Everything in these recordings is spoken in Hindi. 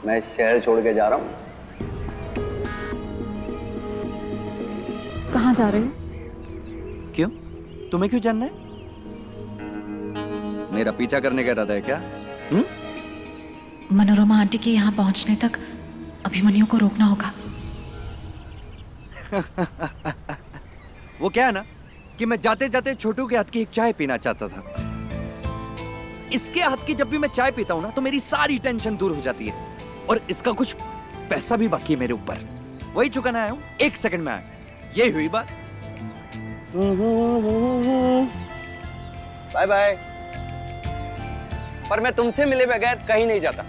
मैं शहर छोड़ के जा रहा हूँ। कहाँ जा रहे हो? क्यों? तुम्हें क्यों जानना है? मेरा पीछा करने का इरादा है क्या? मनोरमा आंटी के यहाँ पहुंचने तक अभिमन्यु को रोकना होगा। वो क्या है ना कि मैं जाते जाते छोटू के हाथ की एक चाय पीना चाहता था। इसके हाथ की जब भी मैं चाय पीता हूँ ना तो मेरी सारी टेंशन दूर हो जाती है और इसका कुछ पैसा भी बाकी है मेरे ऊपर। वही चुकाना आया हूँ, 1 सेकंड में आया। यही हुई बात। Bye bye. पर मैं तुमसे मिले बगैर कहीं नहीं जाता।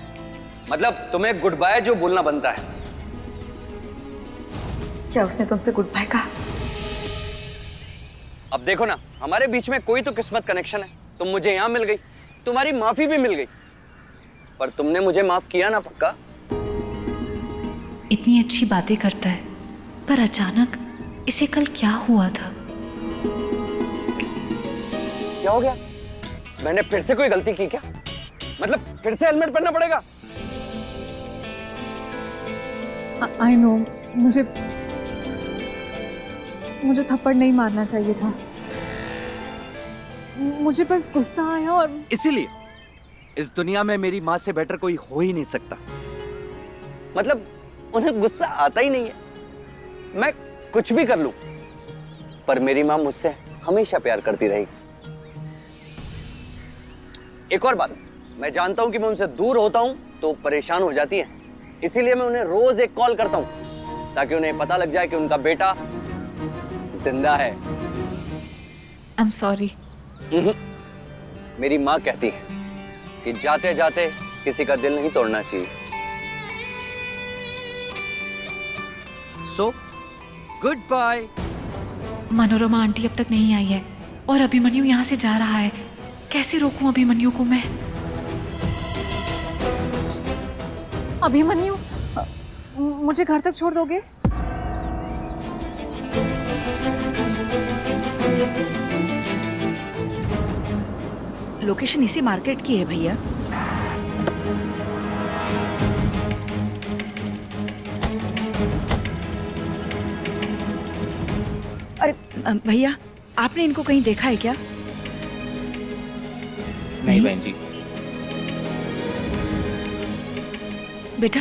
मतलब तुम्हें गुड बाय जो बोलना बनता है। क्या उसने तुमसे गुड बाय कहा? अब देखो ना, हमारे बीच में कोई तो किस्मत कनेक्शन है। तुम मुझे यहां मिल गई, तुम्हारी माफी भी मिल गई, पर तुमने मुझे माफ किया ना पक्का? इतनी अच्छी बातें करता है पर अचानक इसे कल क्या हुआ था? क्या हो गया? मैंने फिर से कोई गलती की क्या? मतलब फिर से हेलमेट पहनना पड़ेगा? आई नो, मुझे थप्पड़ नहीं मारना चाहिए था। मुझे बस गुस्सा आया और इसीलिए इस दुनिया में मेरी माँ से बेटर कोई हो ही नहीं सकता। मतलब उन्हें गुस्सा आता ही नहीं है। मैं कुछ भी कर लूं, पर मेरी माँ मुझसे हमेशा प्यार करती रहेगी। एक और बात, मैं जानता हूं कि मैं उनसे दूर होता हूं तो परेशान हो जाती है, इसीलिए मैं उन्हें रोज एक कॉल करता हूं ताकि उन्हें पता लग जाए कि उनका बेटा जिंदा है। I am sorry. मेरी माँ कहती है कि जाते जाते किसी का दिल नहीं तोड़ना चाहिए। So goodbye. Manorama aunty अब तक नहीं आई है और अभिमन्यु यहाँ से जा रहा है। कैसे रोकूं अभिमन्यु को मैं? अभिमन्यु, मुझे घर तक छोड़ दोगे? लोकेशन इसी मार्केट की है भैया। अरे भैया, आपने इनको कहीं देखा है क्या? नहीं बहन जी। बेटा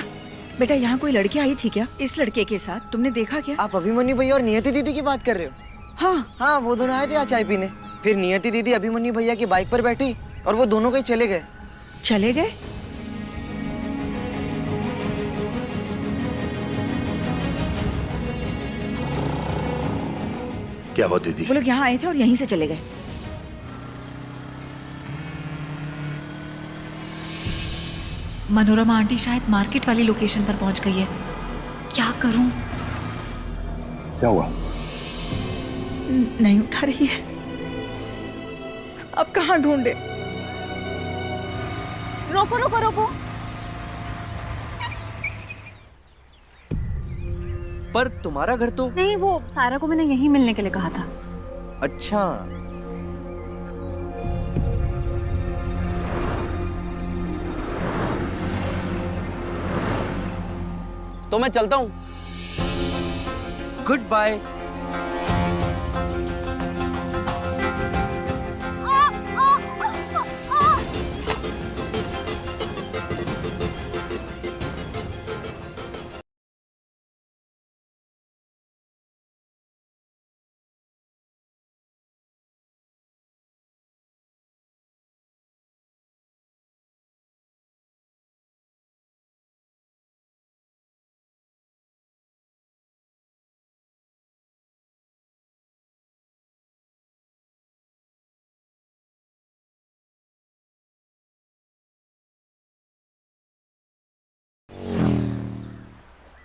बेटा, यहाँ कोई लड़की आई थी क्या? इस लड़के के साथ तुमने देखा क्या? आप अभिमन्यु भैया और नियति दीदी की बात कर रहे हो? हाँ हाँ, वो दोनों आए थे आज चाय पीने। फिर नियति दीदी अभिमन्यु भैया की बाइक पर बैठी और वो दोनों कहीं चले गए। चले गए? क्या हुआ दीदी? वो लोग यहाँ आए थे और यहीं से चले गए। मनोरमा आंटी शायद मार्केट वाली लोकेशन पर पहुंच गई है। क्या करूं? क्या हुआ? नहीं उठा रही है। अब कहाँ ढूंढे? रोको रोको रोको। पर तुम्हारा घर तो... नहीं, वो सारा को मैंने यहीं मिलने के लिए कहा था। अच्छा, तो मैं चलता हूं। Goodbye.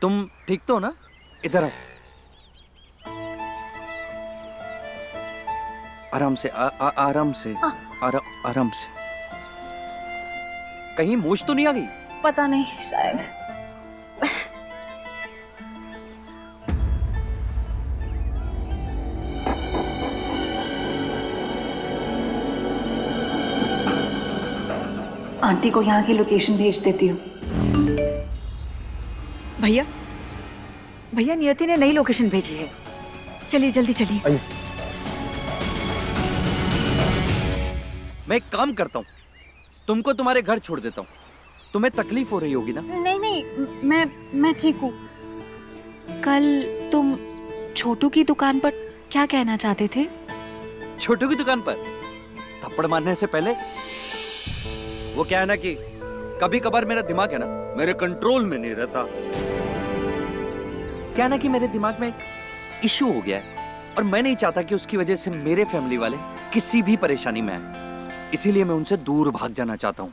तुम ठीक तो हो ना? इधर आओ। आराम से, आराम से, आराम से। कहीं मूछ तो नहीं आ गई? पता नहीं, शायद। आंटी को यहाँ की लोकेशन भेज देती हूँ। भैया भैया नियति ने नई लोकेशन भेजी है, चलिए जल्दी चलिए। मैं एक काम करता हूँ, तुमको तुम्हारे घर छोड़ देता हूँ। तुम्हें तकलीफ हो रही होगी ना? नहीं नहीं, मैं ठीक हूँ। कल तुम छोटू की दुकान पर क्या कहना चाहते थे? छोटू की दुकान पर थप्पड़ मारने से पहले वो क्या है ना कि कभी कभार मेरा दिमाग है ना मेरे कंट्रोल में नहीं रहता। क्या है ना कि मेरे दिमाग में एक इशू हो गया है और मैं नहीं चाहता कि उसकी वजह से मेरे फैमिली वाले किसी भी परेशानी में आए, इसीलिए मैं उनसे दूर भाग जाना चाहता हूँ।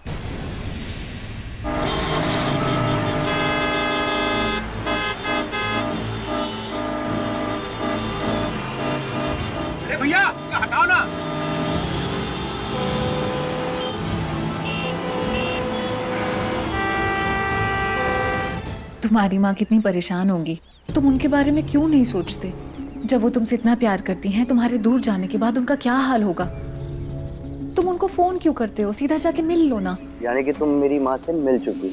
अरे भैया हटाओ ना। तुम्हारी माँ कितनी परेशान होंगी, तुम उनके बारे में क्यों नहीं सोचते? जब वो तुमसे इतना प्यार करती हैं, तुम्हारे दूर जाने के बाद उनका क्या हाल होगा? तुम उनको फोन क्यों करते हो? सीधा जाके मिल लो ना। यानी कि तुम मेरी माँ से मिल चुकी?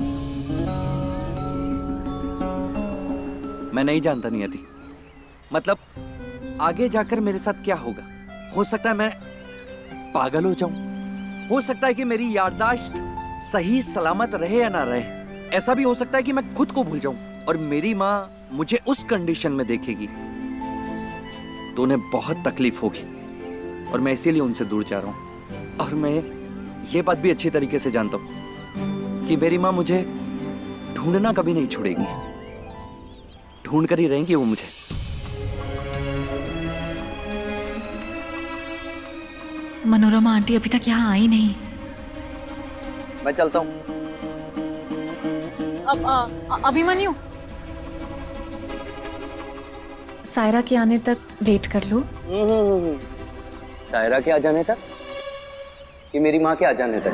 मैं नहीं जानता नियति, मतलब आगे जाकर मेरे साथ क्या होगा। हो सकता है मैं पागल हो जाऊं, हो सकता है कि मेरी याददाश्त सही सलामत रहे या ना रहे, ऐसा भी हो सकता है कि मैं खुद को भूल जाऊं और मेरी माँ मुझे उस कंडीशन में देखेगी तो उन्हें बहुत तकलीफ होगी और मैं इसीलिए उनसे दूर जा रहा हूं। और मैं ये बात भी अच्छी तरीके से जानता हूं कि मेरी माँ मुझे ढूंढना कभी नहीं छोड़ेगी, ढूंढ कर ही रहेंगी वो मुझे। मनोरमा आंटी अभी तक यहाँ आई नहीं। मैं चलता हूँ। अब अभिमन्यु, सायरा के आने तक वेट कर लो। सायरा के आ जाने तक कि मेरी माँ के आ जाने तक?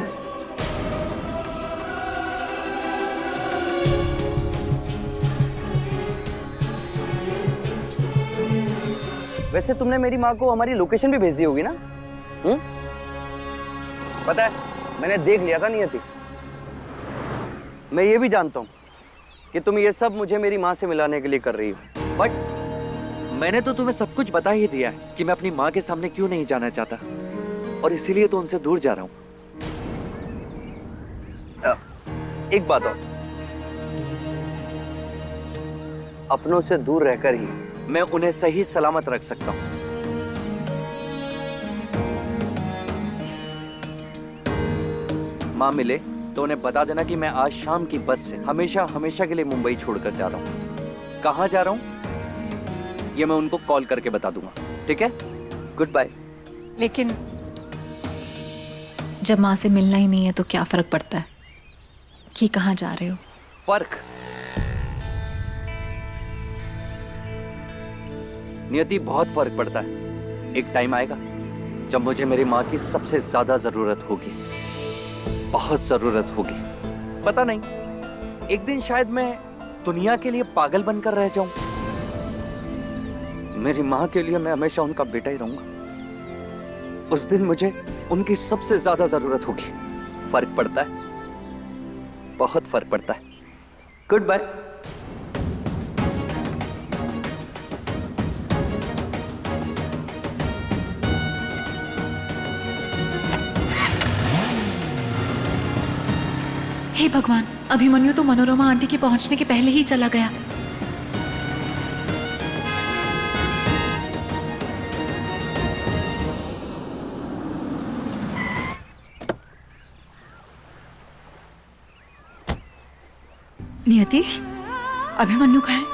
वैसे तुमने मेरी माँ को हमारी लोकेशन भी भेज दी होगी ना? पता है, मैंने देख लिया था नियति। मैं ये भी जानता हूँ कि तुम ये सब मुझे मेरी माँ से मिलाने के लिए कर रही हो। बट मैंने तो तुम्हें सब कुछ बता ही दिया है कि मैं अपनी माँ के सामने क्यों नहीं जाना चाहता और इसीलिए तो उनसे दूर जा रहा हूँ। एक बात और, अपनों से दूर रहकर ही मैं उन्हें सही सलामत रख सकता हूँ। माँ मिले तो उन्हें बता देना कि मैं आज शाम की बस से हमेशा हमेशा के लिए मुंबई छोड़कर जा रहा हूँ। कहाँ जा रहा हूँ ये मैं उनको कॉल करके बता दूंगा, ठीक है? Goodbye. लेकिन जब माँ से मिलना ही नहीं है तो क्या फर्क पड़ता है कि कहाँ जा रहे हो? फर्क? नियति, बहुत फर्क पड़ता है। एक टाइम आएगा जब मुझे मेरी माँ की सबसे ज्यादा जरूरत होगी, बहुत जरूरत होगी। पता नहीं, एक दिन शायद मैं दुनिया के लिए पागल बनकर रह जाऊं। मेरी माँ के लिए मैं हमेशा उनका बेटा ही रहूंगा। उस दिन मुझे उनकी सबसे ज्यादा जरूरत होगी। फर्क पड़ता है, बहुत फर्क पड़ता है। Good bye. हे भगवान, अभिमन्यु तो मनोरमा आंटी के पहुंचने के पहले ही चला गया। नियति, अभिमन्यु कहाँ है?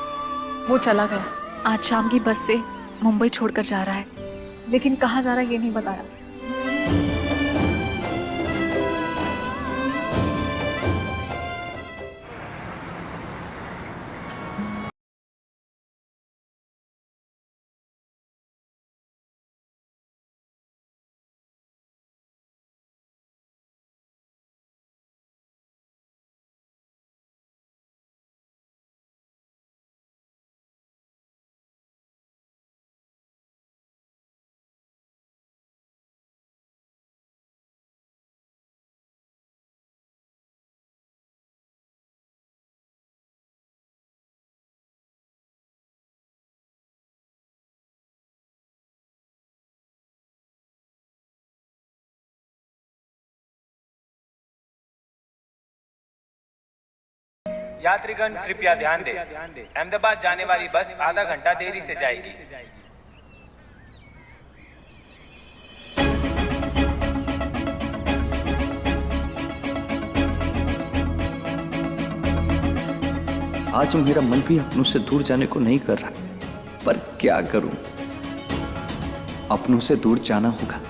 वो चला गया। आज शाम की बस से मुंबई छोड़कर जा रहा है, लेकिन कहाँ जा रहा है ये नहीं बताया। यात्रीगण कृपया ध्यान दें। अहमदाबाद जाने वाली बस आधा घंटा देरी से जाएगी। आज मेरा मन भी अपनों से दूर जाने को नहीं कर रहा, पर क्या करूं? अपनों से दूर जाना होगा,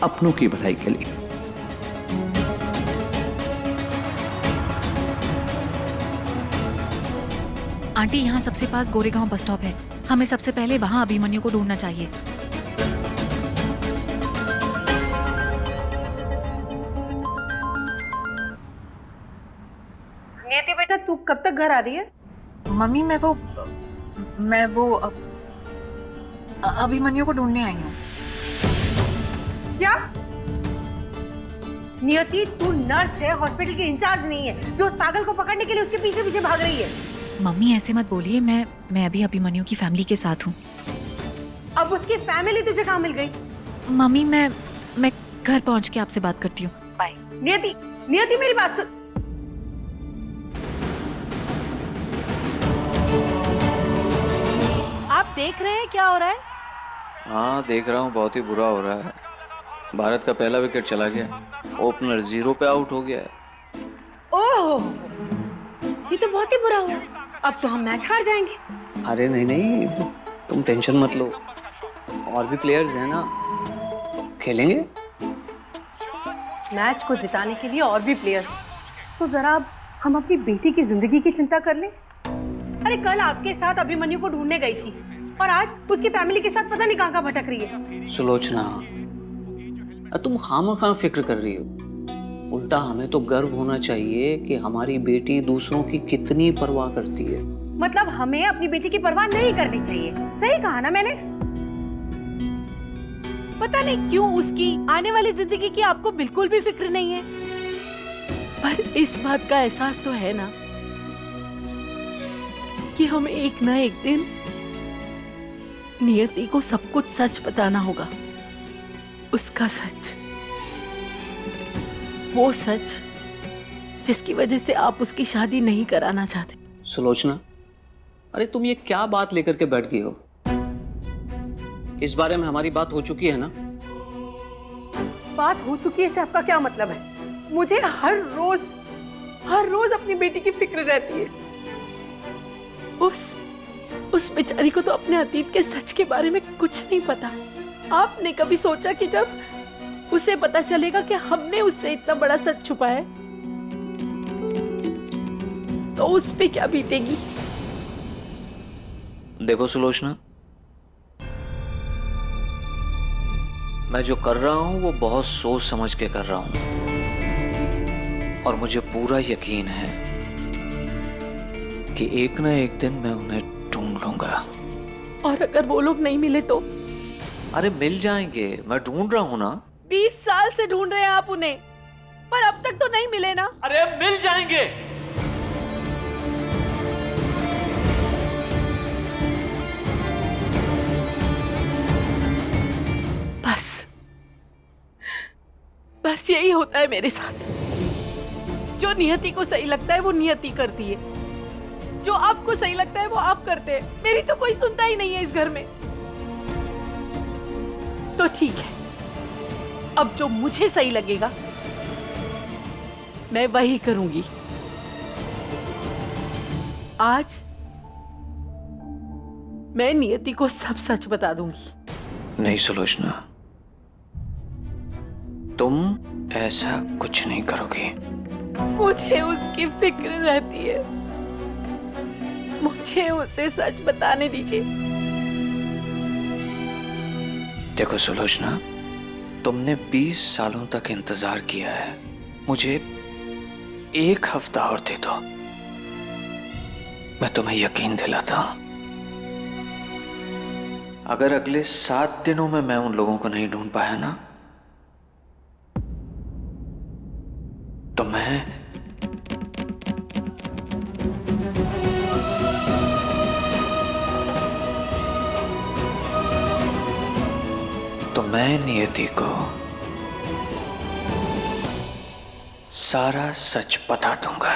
अपनों की भलाई के लिए। आंटी, यहाँ सबसे पास गोरेगांव बस स्टॉप है। हमें सबसे पहले वहाँ अभिमन्यु को ढूंढना चाहिए। नियति बेटा, तू कब तक घर आ रही है? मम्मी, मैं वो अभिमन्यु को ढूंढने आई हूँ। क्या? नियति, तू नर्स है, हॉस्पिटल की इंचार्ज नहीं है जो उस पागल को पकड़ने के लिए उसके पीछे पीछे भाग रही है। मम्मी, ऐसे मत बोलिए। मैं अभी अभिमन्यु की फैमिली के साथ हूँ। अब उसकी फैमिली तुझे कहाँ मिल गई? मम्मी, मैं घर पहुँच के आपसे बात करती हूँ। बाय। नियति, नियति मेरी बात सुन। आप देख रहे हैं क्या हो रहा है? हाँ, देख रहा हूँ। बहुत ही बुरा हो रहा है। भारत का पहला विकेट चला गया, ओपनर 0 पे आउट हो गया है। ओह, ये तो बहुत ही बुरा हुआ। अब तो हम मैच हार जाएंगे। अरे नहीं नहीं, तुम टेंशन मत लो, और भी प्लेयर्स हैं ना, खेलेंगे। मैच को जिताने के लिए और भी प्लेयर्स, तो जरा अब हम अपनी बेटी की जिंदगी की चिंता कर लें। अरे कल आपके साथ अभिमन्यु को ढूंढने गई थी और आज उसकी फैमिली के साथ पता नहीं कहाँ भटक रही है। सुलोचना, तुम खामखा फिक्र कर रही हो। उल्टा हमें तो गर्व होना चाहिए कि हमारी बेटी दूसरों की कितनी परवाह करती है। मतलब हमें अपनी बेटी की परवाह नहीं करनी चाहिए। सही कहा ना मैंने? पता नहीं क्यों उसकी आने वाली जिंदगी की आपको बिल्कुल भी फिक्र नहीं है। पर इस बात का एहसास तो है ना कि हमें एक ना एक दिन नियति को सब कुछ सच बताना होगा। उसका सच, वो सच जिसकी वजह से आप उसकी शादी नहीं कराना चाहते। सुलोचना, अरे तुम ये क्या बात लेकर के बैठ गई हो? इस बारे में हमारी बात हो चुकी है ना? बात हो चुकी है से आपका क्या मतलब है? मुझे हर रोज अपनी बेटी की फिक्र रहती है। उस बेचारी को तो अपने अतीत के सच के बारे में कुछ नहीं पता। आपने कभी सोचा कि जब उसे पता चलेगा कि हमने उससे इतना बड़ा सच छुपाया तो उस पे क्या बीतेगी? देखो सुलोचना, मैं जो कर रहा हूं वो बहुत सोच समझ के कर रहा हूं, और मुझे पूरा यकीन है कि एक ना एक दिन मैं उन्हें ढूंढ लूंगा। और अगर वो लोग नहीं मिले तो? अरे मिल जाएंगे, मैं ढूंढ रहा हूं ना। 20 साल से ढूंढ रहे हैं आप उन्हें, पर अब तक तो नहीं मिले ना। अरे मिल जाएंगे। बस यही होता है मेरे साथ। जो नियति को सही लगता है वो नियति करती है, जो आपको सही लगता है वो आप करते हैं। मेरी तो कोई सुनता ही नहीं है इस घर में। तो ठीक है, अब जो मुझे सही लगेगा मैं वही करूंगी। आज मैं नियति को सब सच बता दूंगी। नहीं सुलोचना, तुम ऐसा कुछ नहीं करोगी। मुझे उसकी फिक्र रहती है। मुझे उसे सच बताने दीजिए। देखो सुलोचना, तुमने 20 सालों तक इंतजार किया है। मुझे 1 हफ्ता और दे दो, मैं तुम्हें यकीन दिलाता हूं। अगर अगले 7 दिनों में मैं उन लोगों को नहीं ढूंढ पाया ना, तो मैं नियति को सारा सच बता दूंगा।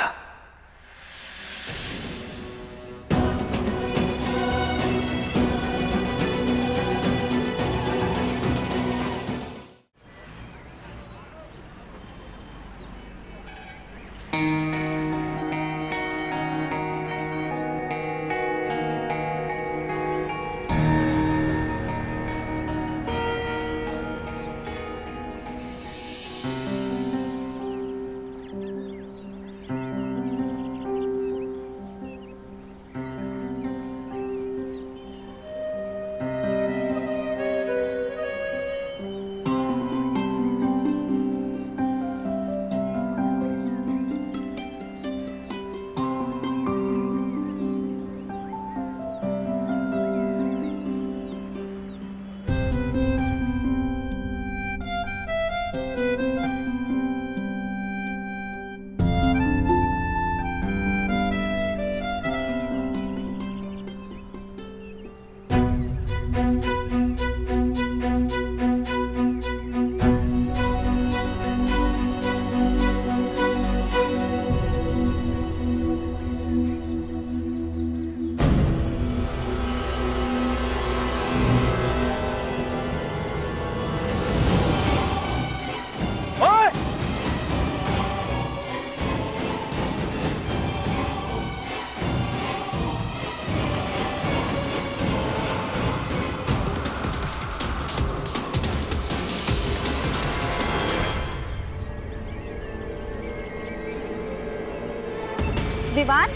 विवान,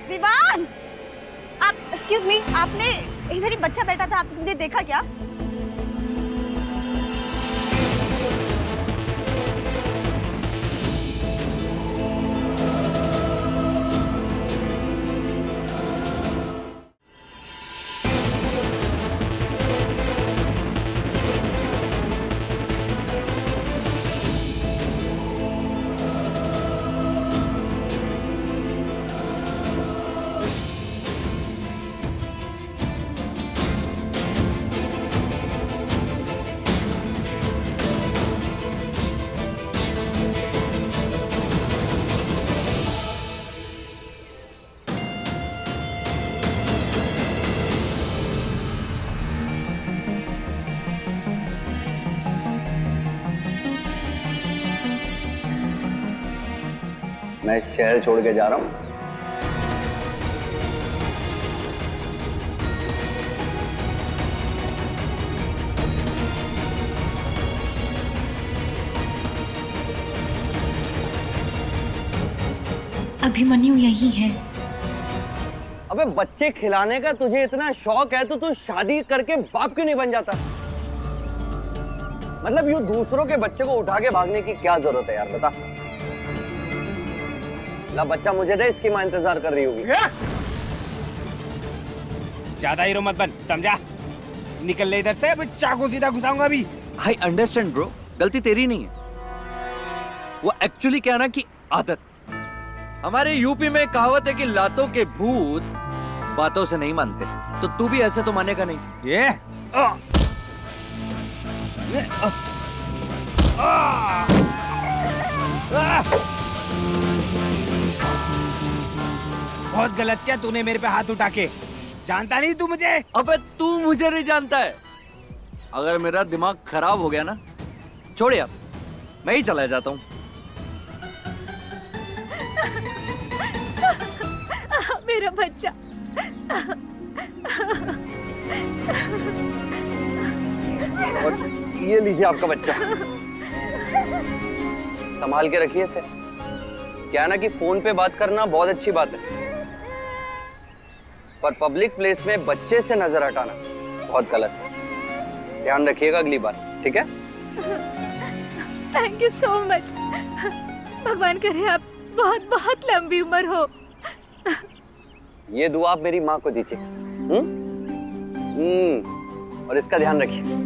विवान, आप एक्सक्यूज मी, आपने इधर ही बच्चा बैठा था, आपने देखा क्या? मैं शहर छोड़ के जा रहा हूँ। अभिमन्यु यही है। अबे बच्चे खिलाने का तुझे इतना शौक है तो तू शादी करके बाप क्यों नहीं बन जाता? मतलब यूं दूसरों के बच्चे को उठा के भागने की क्या जरूरत है यार, बता। ला बच्चा मुझे दे, इसकी मां इंतजार कर रही होगी। ज्यादा हीरो मत बन, समझा? निकल ले इधर से, अभी चाकू सीधा घुसाऊंगा अभी। आई अंडरस्टैंड ब्रो, गलती तेरी नहीं है। वो एक्चुअली क्या ना कि आदत। हमारे यूपी में कहावत है कि लातों के भूत बातों से नहीं मानते, तो तू भी ऐसे तो मानेगा नहीं। ये बहुत गलत किया तूने मेरे पे हाथ उठा के। जानता नहीं तू मुझे। अबे तू मुझे नहीं जानता है। अगर मेरा दिमाग खराब हो गया ना, छोड़ यार, मैं ही चला जाता हूँ। मेरा बच्चा। और ये लीजिए आपका बच्चा, संभाल के रखिए इसे। क्या ना कि फोन पे बात करना बहुत अच्छी बात है, पर पब्लिक प्लेस में बच्चे से नजर हटाना बहुत गलत है। ध्यान रखिएगा अगली बार, ठीक है? Thank you so much. भगवान करे आप बहुत बहुत लंबी उम्र हो। ये दुआ आप मेरी माँ को दीजिए। और इसका ध्यान रखिए।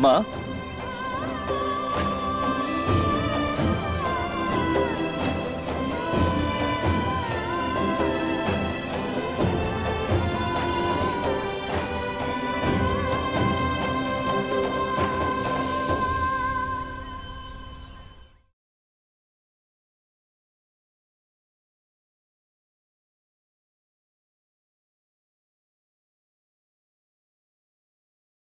माँ,